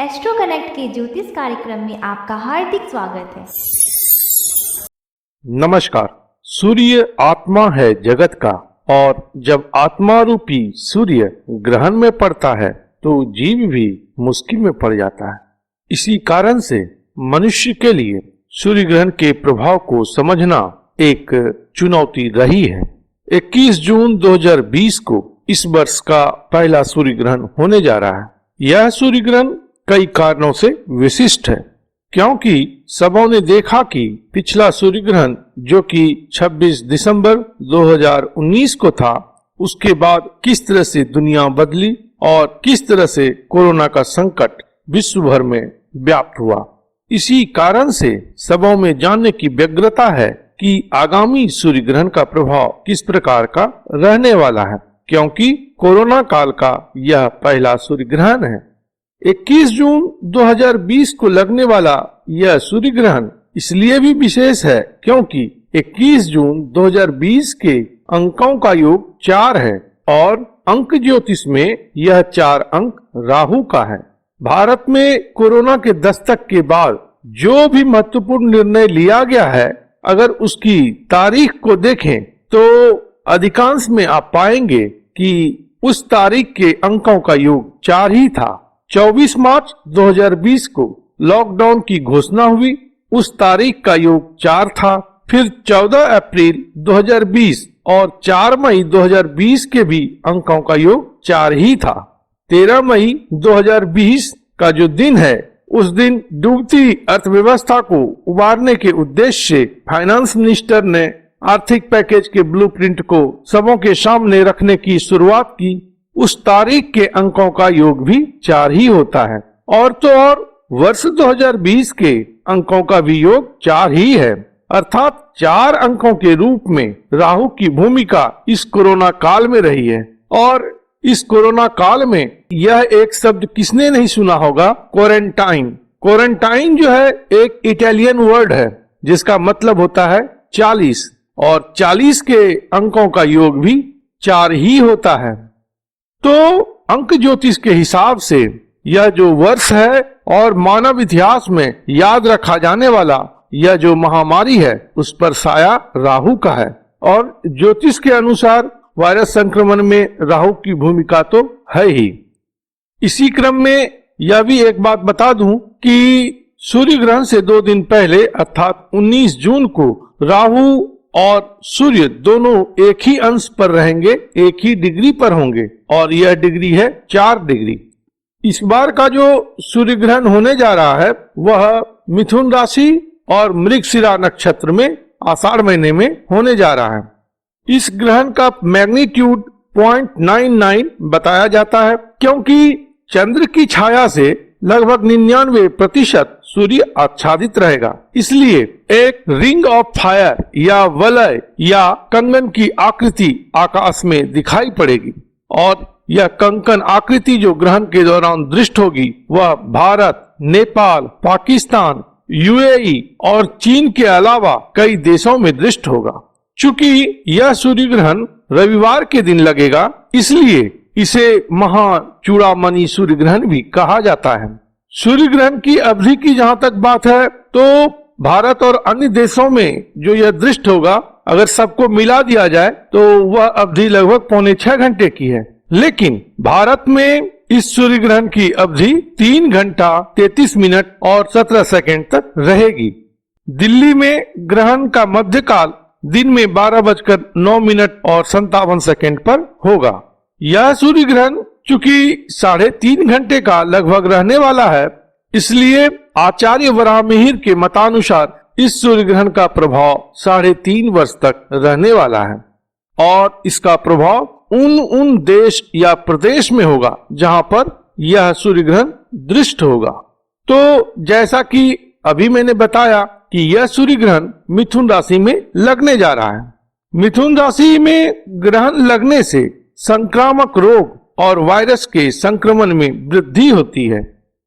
Astro connect के ज्योतिष कार्यक्रम में आपका हार्दिक स्वागत है। नमस्कार। सूर्य आत्मा है जगत का, और जब आत्मा रूपी सूर्य ग्रहण में पड़ता है तो जीव भी मुश्किल में पड़ जाता है। इसी कारण से मनुष्य के लिए सूर्य ग्रहण के प्रभाव को समझना एक चुनौती रही है। 21 जून 2020 को इस वर्ष का पहला सूर्य ग्रहण होने जा रहा है। यह सूर्य ग्रहण कई कारणों से विशिष्ट है, क्योंकि सबों ने देखा कि पिछला सूर्य ग्रहण जो कि 26 दिसंबर 2019 को था, उसके बाद किस तरह से दुनिया बदली और किस तरह से कोरोना का संकट विश्व भर में व्याप्त हुआ। इसी कारण से सबों में जानने की व्यग्रता है कि आगामी सूर्य ग्रहण का प्रभाव किस प्रकार का रहने वाला है, क्योंकि कोरोना काल का यह पहला सूर्य ग्रहण है। 21 जून 2020 को लगने वाला यह सूर्य ग्रहण इसलिए भी विशेष है क्योंकि 21 जून 2020 के अंकों का योग 4 है और अंक ज्योतिष में यह 4 अंक राहु का है। भारत में कोरोना के दस्तक के बाद जो भी महत्वपूर्ण निर्णय लिया गया है, अगर उसकी तारीख को देखें तो अधिकांश में आप पाएंगे कि उस तारीख के अंकों का योग 4 ही था। 24 मार्च 2020 को लॉकडाउन की घोषणा हुई, उस तारीख का योग 4 था। फिर 14 अप्रैल 2020 और 4 मई 2020 के भी अंकों का योग 4 ही था। 13 मई 2020 का जो दिन है, उस दिन डूबती अर्थव्यवस्था को उबारने के उद्देश्य से फाइनेंस मिनिस्टर ने आर्थिक पैकेज के ब्लूप्रिंट को सबों के सामने रखने की शुरुआत की। उस तारीख के अंकों का योग भी 4 ही होता है। और तो और वर्ष 2020 के अंकों का भी योग 4 ही है, अर्थात 4 अंकों के रूप में राहु की भूमिका इस कोरोना काल में रही है। और इस कोरोना काल में यह एक शब्द किसने नहीं सुना होगा, क्वारंटाइन। क्वारंटाइन जो है एक इटालियन वर्ड है जिसका मतलब होता है 40, और 40 के अंकों का योग भी 4 ही होता है। तो अंक ज्योतिष के हिसाब से यह जो वर्ष है और मानव इतिहास में याद रखा जाने वाला यह जो महामारी है, उस पर साया राहु का है। और ज्योतिष के अनुसार वायरस संक्रमण में राहु की भूमिका तो है ही। इसी क्रम में यह भी एक बात बता दूं कि सूर्य ग्रहण से 2 दिन पहले अर्थात 19 जून को राहु और सूर्य दोनों एक ही अंश पर रहेंगे, एक ही डिग्री पर होंगे, और यह डिग्री है 4 डिग्री। इस बार का जो सूर्य ग्रहण होने जा रहा है वह मिथुन राशि और मृगशिरा नक्षत्र में आषाढ़ महीने में होने जा रहा है। इस ग्रहण का मैग्नीट्यूड 0.99 बताया जाता है, क्योंकि चंद्र की छाया से लगभग 99% सूर्य आच्छादित रहेगा। इसलिए एक रिंग ऑफ फायर या वलय या कंगन की आकृति आकाश में दिखाई पड़ेगी, और यह कंकन आकृति जो ग्रहण के दौरान दृष्ट होगी वह भारत, नेपाल, पाकिस्तान, यूएई और चीन के अलावा कई देशों में दृष्ट होगा। चूंकि यह सूर्य ग्रहण रविवार के दिन लगेगा, इसलिए इसे महाचूड़ामणि सूर्य ग्रहण भी कहा जाता है। सूर्य ग्रहण की अवधि की जहाँ तक बात है तो भारत और अन्य देशों में जो यह दृष्ट होगा, अगर सबको मिला दिया जाए तो वह अवधि लगभग 5.25 घंटे की है। लेकिन भारत में इस सूर्य ग्रहण की अवधि 3 घंटा 33 मिनट और 17 सेकंड तक रहेगी। दिल्ली में ग्रहण का मध्यकाल दिन में 12:09 और 57 सेकंड पर होगा। यह सूर्य ग्रहण चूंकि 3.5 घंटे का लगभग रहने वाला है, इसलिए आचार्य वराहमिहिर के मतानुसार इस सूर्य ग्रहण का प्रभाव 3.5 वर्ष तक रहने वाला है। और इसका प्रभाव उन देश या प्रदेश में होगा जहां पर यह सूर्य ग्रहण दृष्ट होगा। तो जैसा कि अभी मैंने बताया कि यह सूर्य ग्रहण मिथुन राशि में लगने जा रहा है। मिथुन राशि में ग्रहण लगने से संक्रामक रोग और वायरस के संक्रमण में वृद्धि होती है।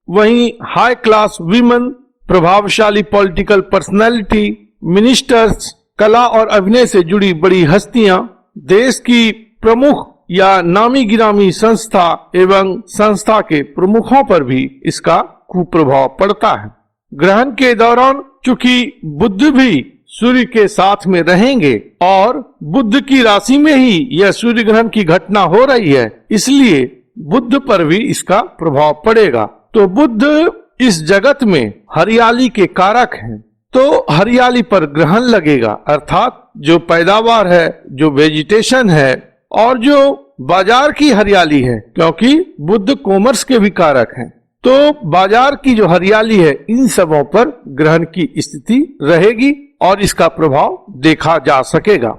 वहीं हाई क्लास विमेन, प्रभावशाली पॉलिटिकल पर्सनैलिटी, मिनिस्टर्स, कला और अभिनय से जुड़ी बड़ी हस्तियां, देश की प्रमुख या नामी गिरामी संस्था एवं संस्था के प्रमुखों पर भी इसका कुप्रभाव पड़ता है। ग्रहण के दौरान चूंकि बुध भी सूर्य के साथ में रहेंगे और बुध की राशि में ही यह सूर्य ग्रहण की घटना हो रही है, इसलिए बुध पर भी इसका प्रभाव पड़ेगा। तो बुध इस जगत में हरियाली के कारक हैं, तो हरियाली पर ग्रहण लगेगा, अर्थात जो पैदावार है, जो वेजिटेशन है और जो बाजार की हरियाली है, क्योंकि बुध कॉमर्स के भी कारक हैं, तो बाजार की जो हरियाली है इन सबों पर ग्रहण की स्थिति रहेगी और इसका प्रभाव देखा जा सकेगा।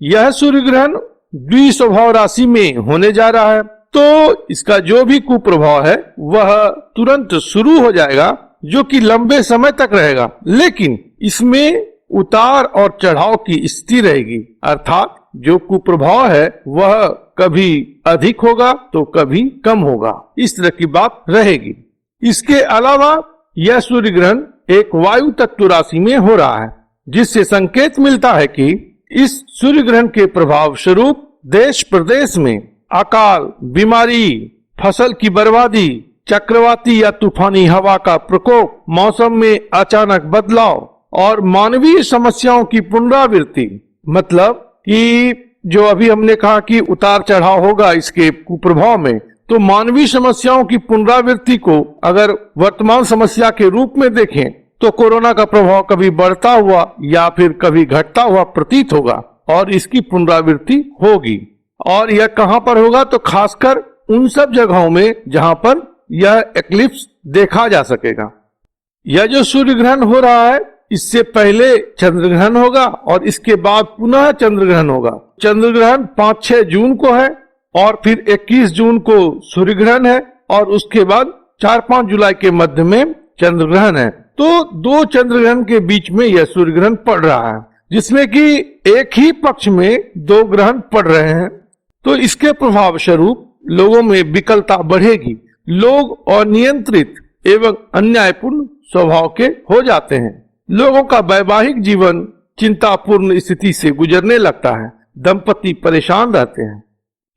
यह सूर्य ग्रहण द्विस्वभाव राशि में होने जा रहा है, तो इसका जो भी कुप्रभाव है वह तुरंत शुरू हो जाएगा, जो कि लंबे समय तक रहेगा, लेकिन इसमें उतार और चढ़ाव की स्थिति रहेगी, अर्थात जो कुप्रभाव है वह कभी अधिक होगा तो कभी कम होगा, इस तरह की बात रहेगी। इसके अलावा यह सूर्य ग्रहण एक वायु तत्व राशि में हो रहा है, जिससे संकेत मिलता है कि इस सूर्य ग्रहण के प्रभाव स्वरूप देश प्रदेश में अकाल, बीमारी, फसल की बर्बादी, चक्रवाती या तूफानी हवा का प्रकोप, मौसम में अचानक बदलाव और मानवीय समस्याओं की पुनरावृत्ति, मतलब कि जो अभी हमने कहा कि उतार चढ़ाव होगा इसके कुप्रभाव में, तो मानवीय समस्याओं की पुनरावृत्ति को अगर वर्तमान समस्या के रूप में देखें तो कोरोना का प्रभाव कभी बढ़ता हुआ या फिर कभी घटता हुआ प्रतीत होगा और इसकी पुनरावृत्ति होगी। और यह कहां पर होगा, तो खासकर उन सब जगहों में जहां पर यह एक्लिप्स देखा जा सकेगा। यह जो सूर्य ग्रहण हो रहा है, इससे पहले चंद्र ग्रहण होगा और इसके बाद पुनः चंद्र ग्रहण होगा। चंद्र ग्रहण 5-6 जून को है और फिर 21 जून को सूर्य ग्रहण है और उसके बाद 4-5 जुलाई के मध्य में चंद्र ग्रहण है। तो 2 चंद्र ग्रहण के बीच में यह सूर्य ग्रहण पड़ रहा है, जिसमें कि एक ही पक्ष में 2 ग्रहण पड़ रहे हैं। तो इसके प्रभाव स्वरूप लोगों में विकलता बढ़ेगी, लोग अनियंत्रित एवं अन्यायपूर्ण स्वभाव के हो जाते हैं, लोगों का वैवाहिक जीवन चिंतापूर्ण स्थिति से गुजरने लगता है, दंपति परेशान रहते हैं।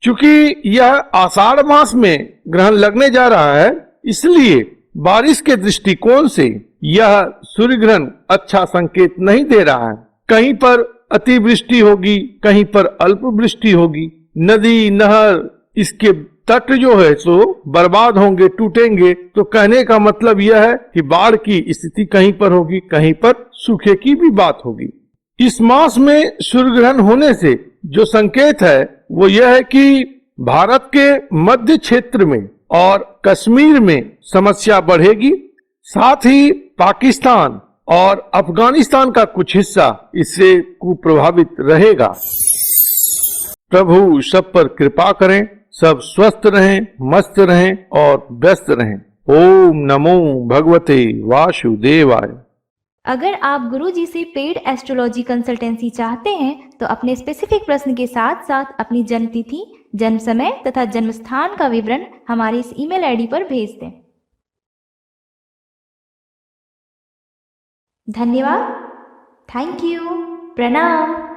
चूंकि यह आषाढ़ मास में ग्रहण लगने जा रहा है, इसलिए बारिश के दृष्टिकोण से यह सूर्य ग्रहण अच्छा संकेत नहीं दे रहा है। कहीं पर अतिवृष्टि होगी, कहीं पर अल्प वृष्टि होगी, नदी नहर इसके तट जो है सो बर्बाद होंगे, टूटेंगे। तो कहने का मतलब यह है कि बाढ़ की स्थिति कहीं पर होगी, कहीं पर सूखे की भी बात होगी। इस मास में सूर्य ग्रहण होने से जो संकेत है वो यह है कि भारत के मध्य क्षेत्र में और कश्मीर में समस्या बढ़ेगी, साथ ही पाकिस्तान और अफगानिस्तान का कुछ हिस्सा इससे कुप्रभावित रहेगा। प्रभु सब पर कृपा करें, सब स्वस्थ रहें, मस्त रहें और व्यस्त रहें। ओम नमो भगवते वासुदेवाय। अगर आप गुरुजी से पेड एस्ट्रोलॉजी कंसल्टेंसी चाहते हैं तो अपने स्पेसिफिक प्रश्न के साथ साथ अपनी जन्म तिथि, जन्म समय तथा जन्म स्थान का विवरण हमारे इस ईमेल आईडी पर भेज दें। धन्यवाद। Thank you. प्रणाम।